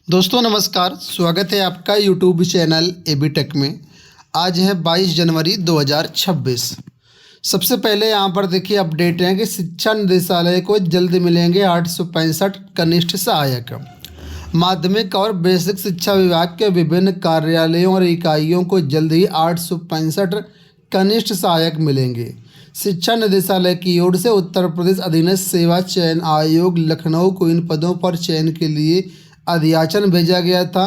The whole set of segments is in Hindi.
दोस्तों नमस्कार, स्वागत है आपका यूट्यूब चैनल एबी टेक में। आज है 22 जनवरी 2026। सबसे पहले यहाँ पर देखिए अपडेट है कि शिक्षा निदेशालय को जल्द मिलेंगे 865 कनिष्ठ सहायक। माध्यमिक और बेसिक शिक्षा विभाग के विभिन्न कार्यालयों और इकाइयों को जल्द ही 865 कनिष्ठ सहायक मिलेंगे। शिक्षा निदेशालय की ओर से उत्तर प्रदेश अधीनस्थ सेवा चयन आयोग लखनऊ को इन पदों पर चयन के लिए अधियाचन भेजा गया था।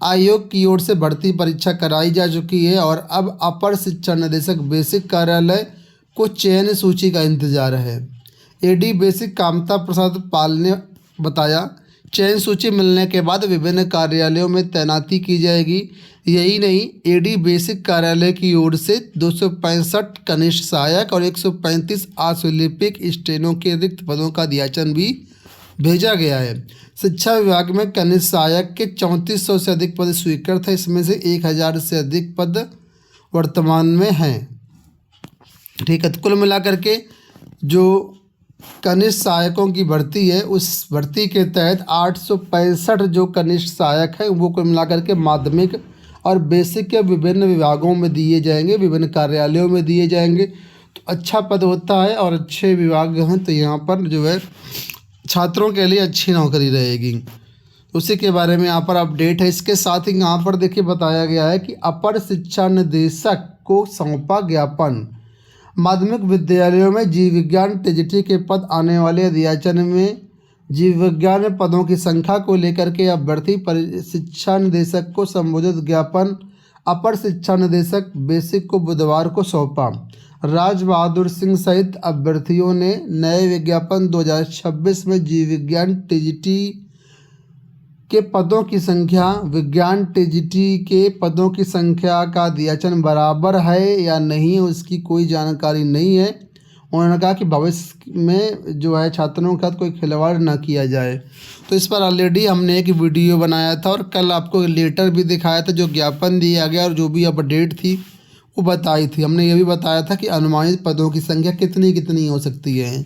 आयोग की ओर से भर्ती परीक्षा कराई जा चुकी है और अब अपर शिक्षा निदेशक बेसिक कार्यालय को चयन सूची का इंतजार है। एडी बेसिक कामता प्रसाद पाल ने बताया, चयन सूची मिलने के बाद विभिन्न कार्यालयों में तैनाती की जाएगी। यही नहीं, एडी बेसिक कार्यालय की ओर से 265 कनिष्ठ सहायक और 135 आशुलिपिक स्टेनो के रिक्त पदों का अधियाचन भी भेजा गया है। शिक्षा विभाग में कनिष्ठ सहायक के 3400 से अधिक पद स्वीकृत है। इसमें से 1000 से अधिक पद वर्तमान में हैं। ठीक है, तो कुल मिलाकर के जो कनिष्ठ सहायकों की भर्ती है, उस भर्ती के तहत 865 जो कनिष्ठ सहायक हैं वो कुल मिलाकर के माध्यमिक और बेसिक के विभिन्न विभागों में दिए जाएंगे, विभिन्न कार्यालयों में दिए जाएंगे। तो अच्छा पद होता है और अच्छे विभाग हैं, तो यहाँ पर जो है छात्रों के लिए अच्छी नौकरी रहेगी। उसी के बारे में यहाँ पर अपडेट है। इसके साथ ही यहाँ पर देखिए बताया गया है कि अपर शिक्षा निदेशक को सौंपा ज्ञापन। माध्यमिक विद्यालयों में जीव विज्ञान टीजीटी के पद आने वाले अधियाचन में जीव विज्ञान पदों की संख्या को लेकर के अभ्यर्थी शिक्षा निदेशक को संबोधित ज्ञापन अपर शिक्षा निदेशक बेसिक को बुधवार को सौंपा। राज बहादुर सिंह सहित अभ्यर्थियों ने नए विज्ञापन 2026 में जीव विज्ञान टीजीटी के पदों की संख्या विज्ञान टीजीटी के पदों की संख्या का अधियाचन बराबर है या नहीं, उसकी कोई जानकारी नहीं है। उन्होंने कहा कि भविष्य में जो है छात्रों के साथ कोई खिलवाड़ ना किया जाए। तो इस पर ऑलरेडी हमने एक वीडियो बनाया था और कल आपको लेटर भी दिखाया था जो ज्ञापन दिया गया और जो भी अपडेट थी वो बताई थी। हमने ये भी बताया था कि अनुमानित पदों की संख्या कितनी कितनी हो सकती है।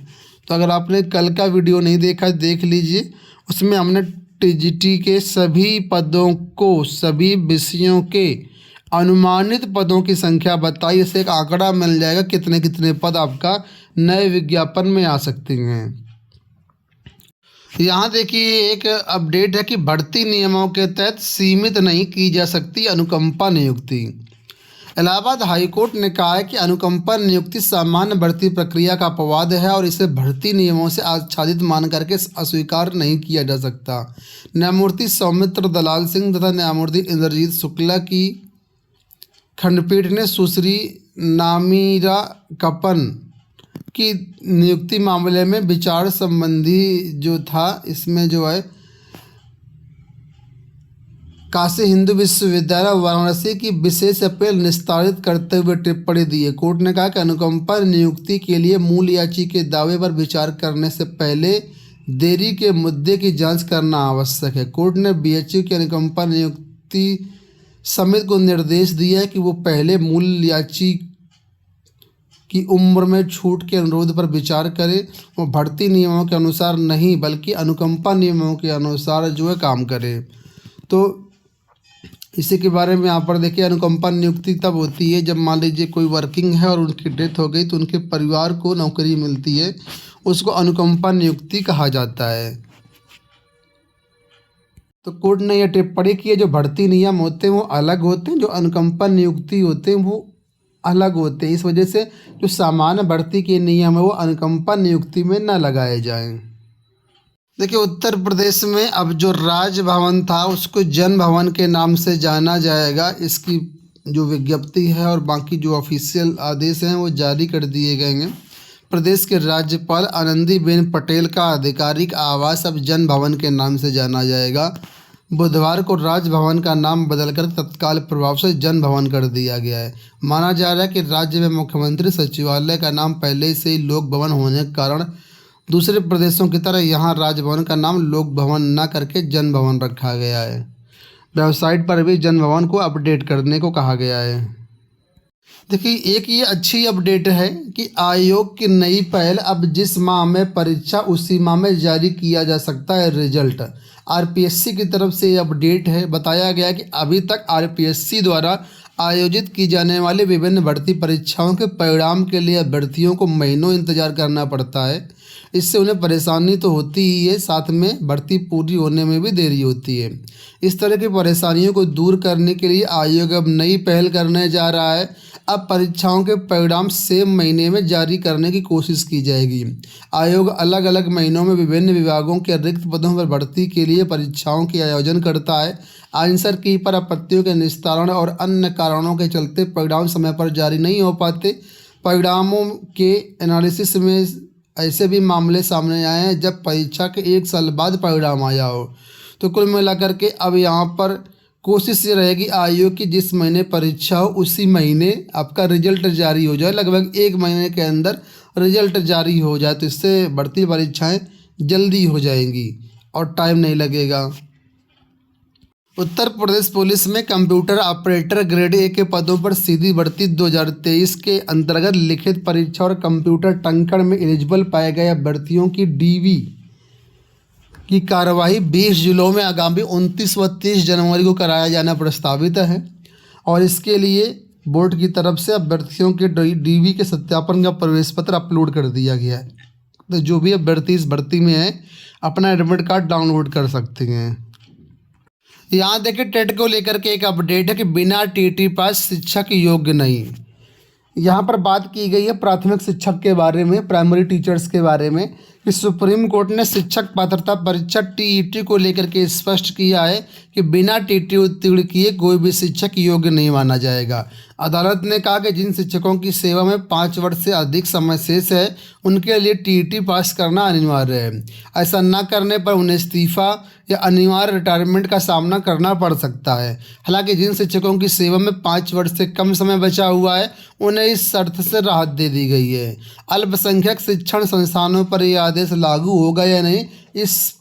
तो अगर आपने कल का वीडियो नहीं देखा देख लीजिए, उसमें हमने टीजीटी के सभी पदों को सभी विषयों के अनुमानित पदों की संख्या बताई। इससे एक आंकड़ा मिल जाएगा कितने कितने पद आपका नए विज्ञापन में आ सकते हैं। यहाँ देखिए एक अपडेट है कि भर्ती नियमों के तहत सीमित नहीं की जा सकती अनुकंपा नियुक्ति। इलाहाबाद हाईकोर्ट ने कहा है कि अनुकंपा नियुक्ति सामान्य भर्ती प्रक्रिया का अपवाद है और इसे भर्ती नियमों से आच्छादित मान करके अस्वीकार नहीं किया जा सकता। न्यायमूर्ति सौमित्र दलाल सिंह तथा न्यायमूर्ति इंद्रजीत शुक्ला की खंडपीठ ने सुश्री नामीरा कपन की नियुक्ति मामले में विचार संबंधी जो था, इसमें जो है काशी हिंदू विश्वविद्यालय वाराणसी की विशेष अपील निस्तारित करते हुए टिप्पणी दी है। कोर्ट ने कहा कि अनुकंपा नियुक्ति के लिए मूल याची के दावे पर विचार करने से पहले देरी के मुद्दे की जांच करना आवश्यक है। कोर्ट ने बीएचयू की अनुकंपा नियुक्ति समिति को निर्देश दिया है कि वो पहले मूल याची की उम्र में छूट के अनुरोध पर विचार करे और भर्ती नियमों के अनुसार नहीं बल्कि अनुकंपा नियमों के अनुसार जो है काम करे। तो इसी के बारे में यहाँ पर देखिए, अनुकंपा नियुक्ति तब होती है जब मान लीजिए कोई वर्किंग है और उनकी डेथ हो गई तो उनके परिवार को नौकरी मिलती है, उसको अनुकंपा नियुक्ति कहा जाता है। तो कोर्ट ने यह टिप्पणी की है जो भर्ती नियम होते हैं वो अलग होते हैं, जो अनुकंपा नियुक्ति होते हैं वो अलग होते हैं। इस वजह से जो सामान्य भर्ती के नियम है वो अनुकंपा नियुक्ति में न लगाए जाएं। देखिए, उत्तर प्रदेश में अब जो राजभवन था उसको जन भवन के नाम से जाना जाएगा। इसकी जो विज्ञप्ति है और बाकी जो ऑफिशियल आदेश हैं वो जारी कर दिए गए हैं। प्रदेश के राज्यपाल आनंदीबेन पटेल का आधिकारिक आवास अब जन भवन के नाम से जाना जाएगा। बुधवार को राजभवन का नाम बदलकर तत्काल प्रभाव से जन भवन कर दिया गया है। माना जा रहा है कि राज्य में मुख्यमंत्री सचिवालय का नाम पहले से ही लोक भवन होने के कारण दूसरे प्रदेशों की तरह यहाँ राजभवन का नाम लोक भवन न करके जन भवन रखा गया है। वेबसाइट पर भी जन भवन को अपडेट करने को कहा गया है। देखिए, एक ये अच्छी अपडेट है कि आयोग की नई पहल, अब जिस माह में परीक्षा उसी माह में जारी किया जा सकता है रिजल्ट। आरपीएससी की तरफ से ये अपडेट है। बताया गया कि अभी तक आरपीएससी द्वारा आयोजित की जाने वाली विभिन्न भर्ती परीक्षाओं के परिणाम के लिए अभ्यर्थियों को महीनों इंतजार करना पड़ता है। इससे उन्हें परेशानी तो होती ही है, साथ में भर्ती पूरी होने में भी देरी होती है। इस तरह की परेशानियों को दूर करने के लिए आयोग अब नई पहल करने जा रहा है। अब परीक्षाओं के परिणाम सेम महीने में जारी करने की कोशिश की जाएगी। आयोग अलग अलग महीनों में विभिन्न विभागों के रिक्त पदों पर भर्ती के लिए परीक्षाओं के आयोजन करता है। आंसर की पर आपत्तियों के निस्तारण और अन्य कारणों के चलते परिणाम समय पर जारी नहीं हो पाते। परिणामों के एनालिसिस में ऐसे भी मामले सामने आए हैं जब परीक्षा के 1 साल बाद परिणाम आया हो। तो कुल मिलाकर के अब यहाँ पर कोशिश ये रहेगी आयोग की, जिस महीने परीक्षा हो उसी महीने आपका रिजल्ट जारी हो जाए, लगभग 1 महीने के अंदर रिजल्ट जारी हो जाए। तो इससे भर्ती परीक्षाएं जल्दी हो जाएंगी और टाइम नहीं लगेगा। उत्तर प्रदेश पुलिस में कंप्यूटर ऑपरेटर ग्रेड ए के पदों पर सीधी भर्ती 2023 के अंतर्गत लिखित परीक्षा और कंप्यूटर टंकण में एलिजिबल पाए गए अभ्यर्थियों की डीवी की कार्यवाही 20 जिलों में आगामी 29 व 30 जनवरी को कराया जाना प्रस्तावित है। और इसके लिए बोर्ड की तरफ से अभ्यर्थियों के डीवी के सत्यापन का प्रवेश पत्र अपलोड कर दिया गया है। तो जो भी अभ्यर्थी इस भर्ती में है अपना एडमिट कार्ड डाउनलोड कर सकते हैं। यहाँ देखिए टेट को लेकर के एक अपडेट है कि बिना टीटी पास शिक्षक योग्य नहीं। यहाँ पर बात की गई है प्राथमिक शिक्षक के बारे में, प्राइमरी टीचर्स के बारे में, कि सुप्रीम कोर्ट ने शिक्षक पात्रता परीक्षा टीईटी को लेकर के स्पष्ट किया है कि बिना टीटी उत्तीर्ण किए कोई भी शिक्षक योग्य नहीं माना जाएगा। अदालत ने कहा कि जिन शिक्षकों की सेवा में 5 वर्ष से अधिक समय शेष है उनके लिए टीईटी पास करना अनिवार्य है। ऐसा न करने पर उन्हें इस्तीफा या अनिवार्य रिटायरमेंट का सामना करना पड़ सकता है। हालांकि जिन शिक्षकों की सेवा में 5 वर्ष से कम समय बचा हुआ है उन्हें इस शर्त से राहत दे दी गई है। अल्पसंख्यक शिक्षण संस्थानों पर यह आदेश लागू होगा या नहीं, इस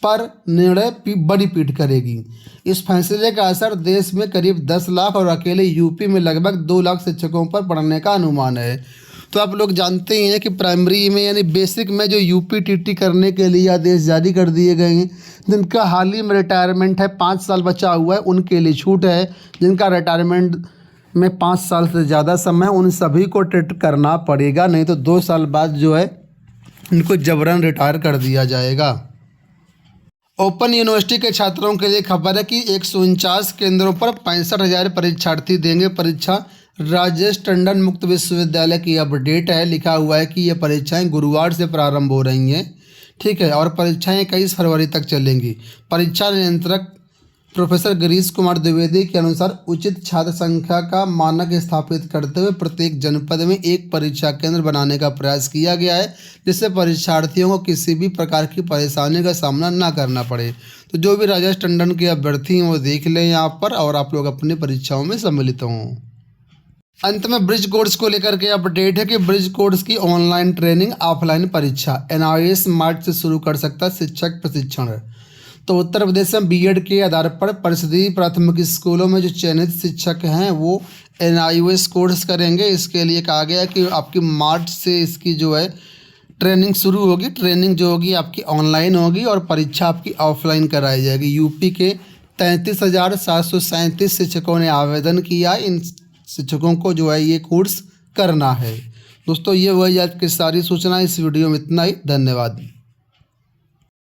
पर निर्णय बड़ी पीठ करेगी। इस फैसले का असर देश में करीब 10 लाख और अकेले यूपी में लगभग 2 लाख शिक्षकों पर पड़ने का अनुमान है। तो आप लोग जानते ही हैं कि प्राइमरी में यानी बेसिक में जो यूपी टीटी करने के लिए आदेश जारी कर दिए गए हैं, जिनका हाल ही में रिटायरमेंट है, 5 साल बचा हुआ है, उनके लिए छूट है। जिनका रिटायरमेंट में 5 साल से ज़्यादा समय उन सभी को टीट करना पड़ेगा, नहीं तो 2 साल बाद जो है उनको जबरन रिटायर कर दिया जाएगा। ओपन यूनिवर्सिटी के छात्रों के लिए खबर है कि 149 केंद्रों पर 65,000 परीक्षार्थी देंगे परीक्षा। राजेश टंडन मुक्त विश्वविद्यालय की अपडेट है, लिखा हुआ है कि ये परीक्षाएं गुरुवार से प्रारंभ हो रही हैं, ठीक है, और परीक्षाएं 21 फरवरी तक चलेंगी। परीक्षा नियंत्रक प्रोफेसर गिरीश कुमार द्विवेदी के अनुसार उचित छात्र संख्या का मानक स्थापित करते हुए प्रत्येक जनपद में एक परीक्षा केंद्र बनाने का प्रयास किया गया है, जिससे परीक्षार्थियों को किसी भी प्रकार की परेशानी का सामना ना करना पड़े। तो जो भी राजेश टंडन के अभ्यर्थी हैं वो देख लें यहाँ पर, और आप लोग अपनी परीक्षाओं में सम्मिलित हों। अंत में ब्रिज कोर्स को लेकर के अपडेट है कि ब्रिज कोर्स की ऑनलाइन ट्रेनिंग ऑफलाइन परीक्षा एनआईएस मार्च से शुरू कर सकता है शिक्षक प्रशिक्षण। तो उत्तर प्रदेश में बीएड के आधार पर परिषदीय प्राथमिक स्कूलों में जो चयनित शिक्षक हैं वो एनआईएस कोर्स करेंगे। इसके लिए कहा गया कि आपकी मार्च से इसकी जो है ट्रेनिंग शुरू होगी। ट्रेनिंग जो होगी आपकी ऑनलाइन होगी और परीक्षा आपकी ऑफलाइन कराई जाएगी। यूपी के 33,737 शिक्षकों ने आवेदन किया। इन शिक्षकों को जो है ये कोर्स करना है। दोस्तों ये वही आज की सारी सूचना, इस वीडियो में इतना ही। धन्यवाद।